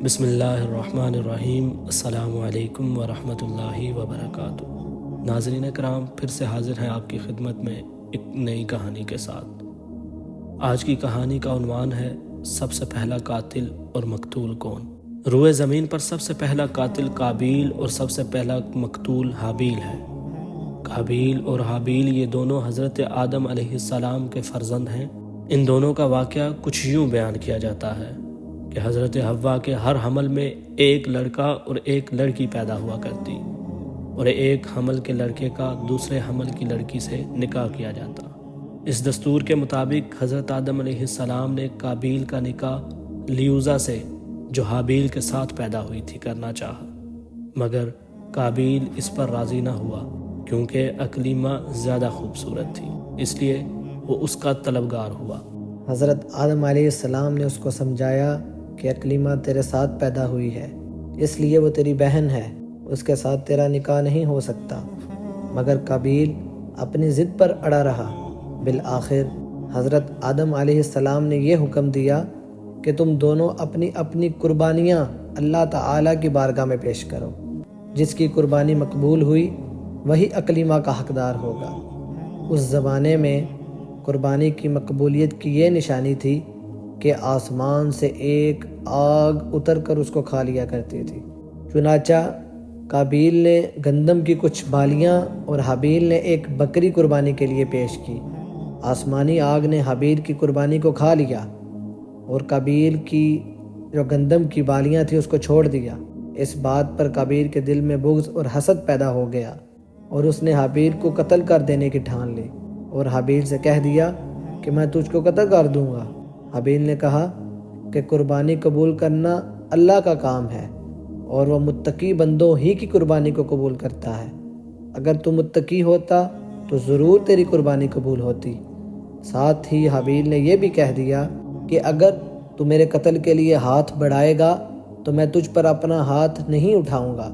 بسم اللہ الرحمن الرحیم۔ السلام علیکم ورحمۃ اللہ وبرکاتہ۔ ناظرین کرام، پھر سے حاضر ہیں آپ کی خدمت میں ایک نئی کہانی کے ساتھ۔ آج کی کہانی کا عنوان ہے سب سے پہلا قاتل اور مقتول کون۔ روئے زمین پر سب سے پہلا قاتل قابیل اور سب سے پہلا مقتول حابیل ہے۔ قابیل اور حابیل یہ دونوں حضرت آدم علیہ السلام کے فرزند ہیں۔ ان دونوں کا واقعہ کچھ یوں بیان کیا جاتا ہے کہ حضرت حوا کے ہر حمل میں ایک لڑکا اور ایک لڑکی پیدا ہوا کرتی، اور ایک حمل کے لڑکے کا دوسرے حمل کی لڑکی سے نکاح کیا جاتا۔ اس دستور کے مطابق حضرت آدم علیہ السلام نے قابیل کا نکاح لیوزا سے، جو حابیل کے ساتھ پیدا ہوئی تھی، کرنا چاہا، مگر قابیل اس پر راضی نہ ہوا کیونکہ اکلیمہ زیادہ خوبصورت تھی، اس لیے وہ اس کا طلبگار ہوا۔ حضرت آدم علیہ السلام نے اس کو سمجھایا کہ اکلیمہ تیرے ساتھ پیدا ہوئی ہے، اس لیے وہ تیری بہن ہے، اس کے ساتھ تیرا نکاح نہیں ہو سکتا۔ مگر قابیل اپنی ضد پر اڑا رہا۔ بالآخر حضرت آدم علیہ السلام نے یہ حکم دیا کہ تم دونوں اپنی اپنی قربانیاں اللہ تعالیٰ کی بارگاہ میں پیش کرو۔ جس کی قربانی مقبول ہوئی وہی اکلیمہ کا حقدار ہوگا۔ اس زمانے میں قربانی کی مقبولیت کی یہ نشانی تھی کہ آسمان سے ایک آگ اتر کر اس کو کھا لیا کرتی تھی۔ چنانچہ قابیل نے گندم کی کچھ بالیاں اور حابیل نے ایک بکری قربانی کے لیے پیش کی۔ آسمانی آگ نے حابیل کی قربانی کو کھا لیا اور قابیل کی جو گندم کی بالیاں تھیں اس کو چھوڑ دیا۔ اس بات پر قابیل کے دل میں بغض اور حسد پیدا ہو گیا اور اس نے حابیل کو قتل کر دینے کی ٹھان لی اور حابیل سے کہہ دیا کہ میں تجھ کو قتل کر دوں گا۔ حابیل نے کہا کہ قربانی قبول کرنا اللہ کا کام ہے اور وہ متقی بندوں ہی کی قربانی کو قبول کرتا ہے۔ اگر تو متقی ہوتا تو ضرور تیری قربانی قبول ہوتی۔ ساتھ ہی حابیل نے یہ بھی کہہ دیا کہ اگر تو میرے قتل کے لیے ہاتھ بڑھائے گا تو میں تجھ پر اپنا ہاتھ نہیں اٹھاؤں گا،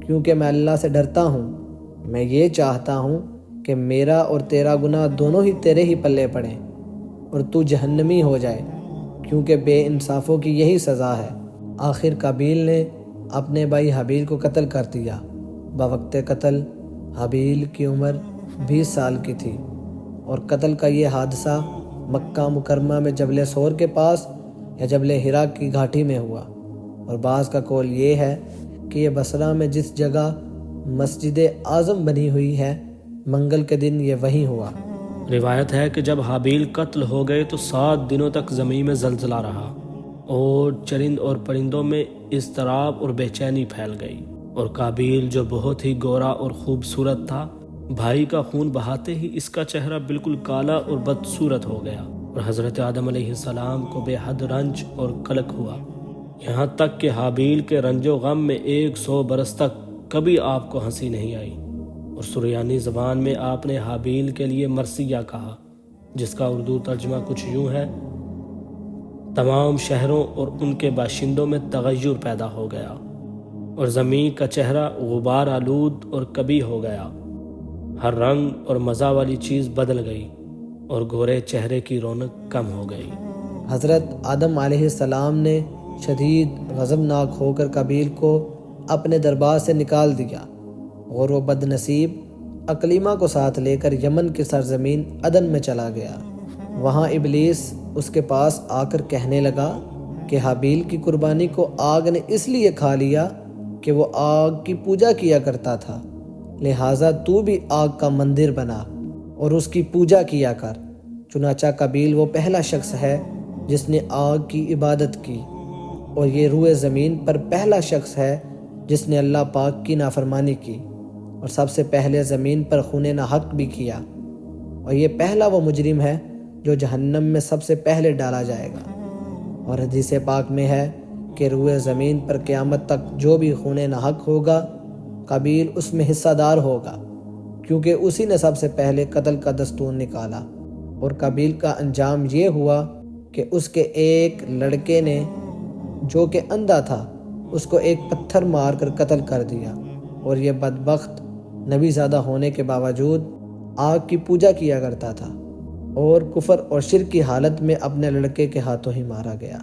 کیونکہ میں اللہ سے ڈرتا ہوں۔ میں یہ چاہتا ہوں کہ میرا اور تیرا گناہ دونوں ہی تیرے ہی پلے پڑیں اور تو جہنمی ہو جائے، کیونکہ بے انصافوں کی یہی سزا ہے۔ آخر قابیل نے اپنے بھائی حابیل کو قتل کر دیا۔ بوقت قتل حابیل کی عمر 20 سال کی تھی، اور قتل کا یہ حادثہ مکہ مکرمہ میں جبل سور کے پاس یا جبل حرا کی گھاٹی میں ہوا، اور بعض کا قول یہ ہے کہ یہ بصرہ میں جس جگہ مسجد اعظم بنی ہوئی ہے، منگل کے دن یہ وہیں ہوا۔ روایت ہے کہ جب حابیل قتل ہو گئے تو 7 دنوں تک زمین میں زلزلہ رہا اور چرند اور پرندوں میں اضطراب اور بے چینی پھیل گئی، اور قابیل جو بہت ہی گورا اور خوبصورت تھا، بھائی کا خون بہاتے ہی اس کا چہرہ بالکل کالا اور بدصورت ہو گیا، اور حضرت آدم علیہ السلام کو بے حد رنج اور قلق ہوا، یہاں تک کہ حابیل کے رنج و غم میں 100 برس تک کبھی آپ کو ہنسی نہیں آئی، اور سریانی زبان میں آپ نے حابیل کے لیے مرثیہ کہا، جس کا اردو ترجمہ کچھ یوں ہے: تمام شہروں اور ان کے باشندوں میں تغیر پیدا ہو گیا، اور زمین کا چہرہ غبار آلود اور کبھی ہو گیا، ہر رنگ اور مزہ والی چیز بدل گئی، اور گورے چہرے کی رونق کم ہو گئی۔ حضرت آدم علیہ السلام نے شدید غضبناک ہو کر قابیل کو اپنے دربار سے نکال دیا، اور وہ بد نصیب اکلیمہ کو ساتھ لے کر یمن کی سرزمین عدن میں چلا گیا۔ وہاں ابلیس اس کے پاس آ کر کہنے لگا کہ حابیل کی قربانی کو آگ نے اس لیے کھا لیا کہ وہ آگ کی پوجا کیا کرتا تھا، لہٰذا تو بھی آگ کا مندر بنا اور اس کی پوجا کیا کر۔ چنانچہ قابیل وہ پہلا شخص ہے جس نے آگ کی عبادت کی، اور یہ روئے زمین پر پہلا شخص ہے جس نے اللہ پاک کی نافرمانی کی، اور سب سے پہلے زمین پر خون ناحق بھی کیا، اور یہ پہلا وہ مجرم ہے جو جہنم میں سب سے پہلے ڈالا جائے گا۔ اور حدیث پاک میں ہے کہ روئے زمین پر قیامت تک جو بھی خون ناحق ہوگا، قابیل اس میں حصہ دار ہوگا، کیونکہ اسی نے سب سے پہلے قتل کا دستور نکالا۔ اور قابیل کا انجام یہ ہوا کہ اس کے ایک لڑکے نے جو کہ اندھا تھا اس کو ایک پتھر مار کر قتل کر دیا، اور یہ بدبخت نبی زادہ ہونے کے باوجود آگ کی پوجا کیا کرتا تھا، اور کفر اور شرک کی حالت میں اپنے لڑکے کے ہاتھوں ہی مارا گیا۔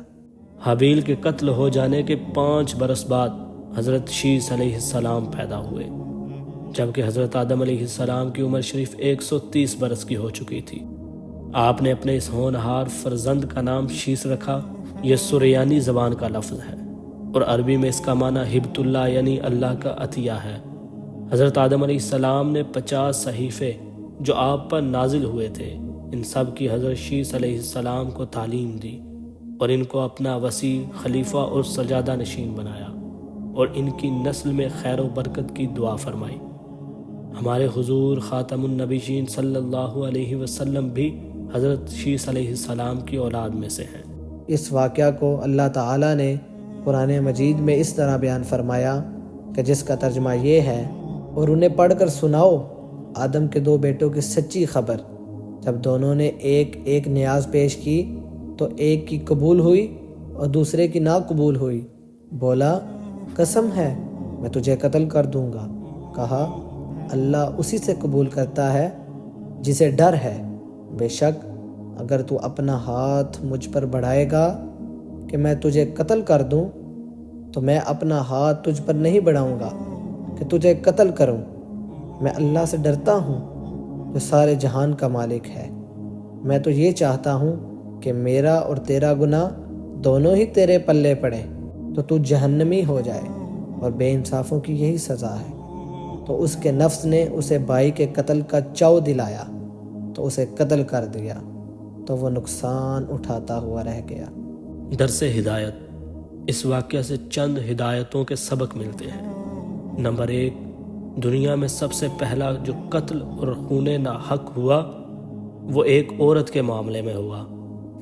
حابیل کے قتل ہو جانے کے 5 برس بعد حضرت شیث علیہ السلام پیدا ہوئے، جبکہ حضرت آدم علیہ السلام کی عمر شریف 130 برس کی ہو چکی تھی۔ آپ نے اپنے اس ہونہار فرزند کا نام شیث رکھا۔ یہ سریانی زبان کا لفظ ہے اور عربی میں اس کا معنی ہبت اللہ یعنی اللہ کا عطیہ ہے۔ حضرت آدم علیہ السلام نے 50 صحیفے جو آپ پر نازل ہوئے تھے، ان سب کی حضرت شیث علیہ السلام کو تعلیم دی اور ان کو اپنا وسیع خلیفہ اور سجادہ نشین بنایا اور ان کی نسل میں خیر و برکت کی دعا فرمائی۔ ہمارے حضور خاتم النبیین صلی اللہ علیہ وسلم بھی حضرت شیث علیہ السلام کی اولاد میں سے ہیں۔ اس واقعہ کو اللہ تعالیٰ نے قرآن مجید میں اس طرح بیان فرمایا کہ جس کا ترجمہ یہ ہے، اور انہیں پڑھ کر سناؤ آدم کے 2 بیٹوں کی سچی خبر، جب دونوں نے ایک ایک نیاز پیش کی تو ایک کی قبول ہوئی اور دوسرے کی نا قبول ہوئی۔ بولا قسم ہے میں تجھے قتل کر دوں گا۔ کہا اللہ اسی سے قبول کرتا ہے جسے ڈر ہے، بے شک اگر تو اپنا ہاتھ مجھ پر بڑھائے گا کہ میں تجھے قتل کر دوں تو میں اپنا ہاتھ تجھ پر نہیں بڑھاؤں گا کہ تجھے قتل کروں۔ میں اللہ سے ڈرتا ہوں جو سارے جہان کا مالک ہے۔ میں تو یہ چاہتا ہوں کہ میرا اور تیرا گناہ دونوں ہی تیرے پلے پڑے تو تو جہنمی ہو جائے، اور بے انصافوں کی یہی سزا ہے۔ تو اس کے نفس نے اسے بھائی کے قتل کا چاؤ دلایا تو اسے قتل کر دیا، تو وہ نقصان اٹھاتا ہوا رہ گیا۔ درس ہدایت۔ اس واقعہ سے چند ہدایتوں کے سبق ملتے ہیں۔ نمبر 1، دنیا میں سب سے پہلا جو قتل اور خون ناحق ہوا وہ ایک عورت کے معاملے میں ہوا،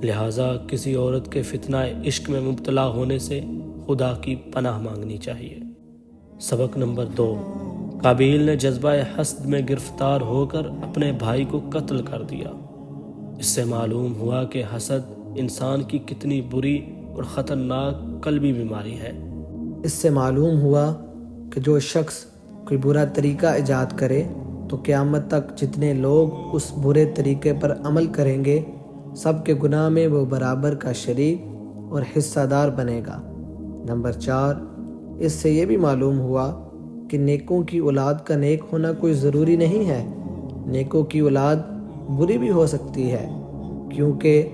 لہٰذا کسی عورت کے فتنہ عشق میں مبتلا ہونے سے خدا کی پناہ مانگنی چاہیے۔ سبق نمبر 2، قابیل نے جذبہ حسد میں گرفتار ہو کر اپنے بھائی کو قتل کر دیا۔ اس سے معلوم ہوا کہ حسد انسان کی کتنی بری اور خطرناک قلبی بیماری ہے۔ اس سے معلوم ہوا کہ جو شخص کوئی برا طریقہ ایجاد کرے تو قیامت تک جتنے لوگ اس برے طریقے پر عمل کریں گے سب کے گناہ میں وہ برابر کا شریک اور حصہ دار بنے گا۔ نمبر 4، اس سے یہ بھی معلوم ہوا کہ نیکوں کی اولاد کا نیک ہونا کوئی ضروری نہیں ہے۔ نیکوں کی اولاد بری بھی ہو سکتی ہے، کیونکہ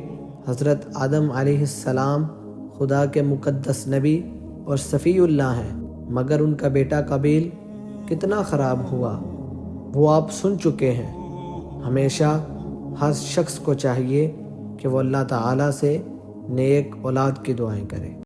حضرت آدم علیہ السلام خدا کے مقدس نبی اور صفی اللہ ہیں، مگر ان کا بیٹا قابیل کتنا خراب ہوا وہ آپ سن چکے ہیں۔ ہمیشہ ہر شخص کو چاہیے کہ وہ اللہ تعالیٰ سے نیک اولاد کی دعائیں کرے۔